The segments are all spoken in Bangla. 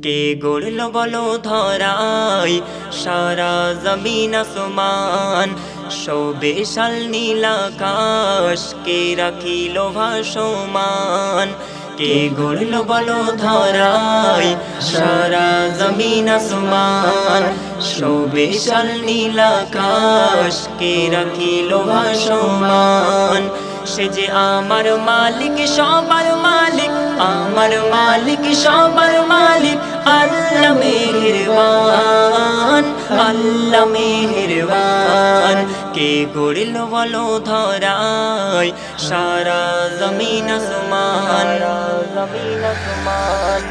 কে গড়ল বলো ধরায় সারা জমিন আসমান, শোবে শাল নীল আকাশ কে রাখিল ভাসমান। কে গড়ল বলো ধরায় সারা জমিন আসমান, শোবে শাল নীল আকাশ কে রাখিল ভাসমান। সে যে আমার মালিক সবার মালিক, আমার মালিক সবার মালিক, আল্লাহ মেহেরবান, আল্লাহ মেহেরবান। কে গড়ল বলো ধরায় সারা জমিন আসমান,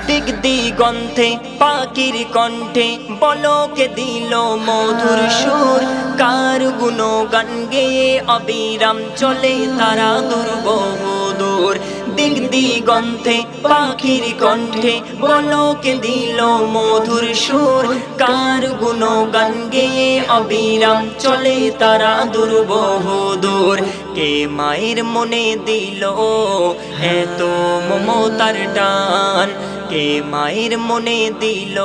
দিক দিগন্তে পাখির কণ্ঠে বলো কে দিল মধুর সুর, কার গুণগান গেয়ে অবিরাম চলে তারা দুর্বহ দূর। দিক দিগন্তে পাখির কণ্ঠে বলো কে দিল মধুর সুর, কার গুণগান গেয়ে অবিরাম চলে তারা দুর্বহ দূর। কে মায়ের মনে দিল এত মমতার টান, কে মায়ের মনে দিল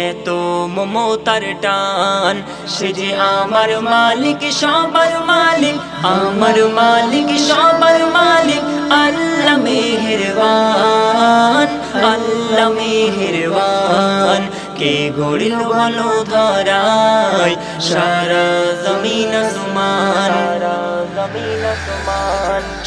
এত মমতার টান। সে যে আমার মালিক সবার মালিক, আমার মালিক সবার মালিক, আল্লাহ মেহেরবান, আল্লাহ মেহেরবান। কে গড়ল বলো ধরায় সারা জমিন আসমান,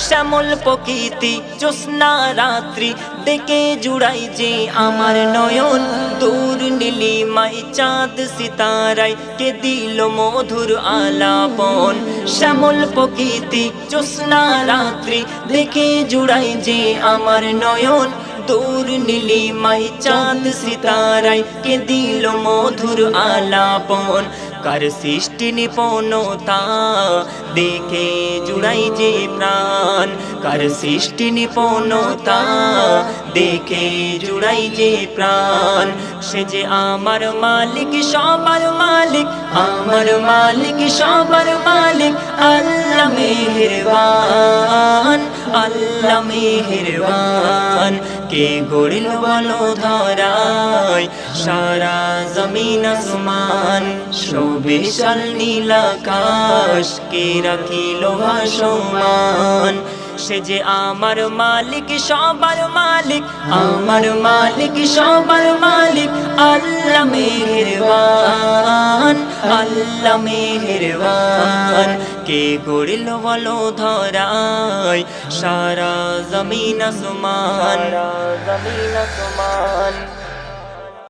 শ্যামল প্রকৃতি জ্যোৎস্না রাত্রি দেখে জুড়াই যে আমার নয়ন, দূর নীলিমায় চাঁদ সিতারায় কে দিল মধুর আলাপন। শ্যামল প্রকৃতি জ্যোৎস্না রাত্রি দেখে জুড়াই যে আমার নয়ন, দূর নীলিমায় চাঁদ সিতারায় কে দিল মধুর আলাপন। কার সৃষ্টি নিপুণতা দেখে জুড়াই যে প্রাণ, কার সৃষ্টি নিপুণতা দেখে জুড়াই যে প্রাণ। সে যে আমার মালিক সবার মালিক, আমার মালিক সবার মালিক, আল্লাহ মেহেরবান, আল্লাহ মেহেরবান। কে গড়ল বলো ধরায় সারা জমিন আসমান, শোবে শাল নীল আকাশ কে রাখিল ভাসমান। সে যে আমার মালিক সবার মালিক, আমার মালিক সবার মালিক, আল্লাহ মেহেরবান, আল্লাহ মেহেরবান। কে গড়ল বলো ধরায় সারা জমিন আসমান, জমিন আসমান।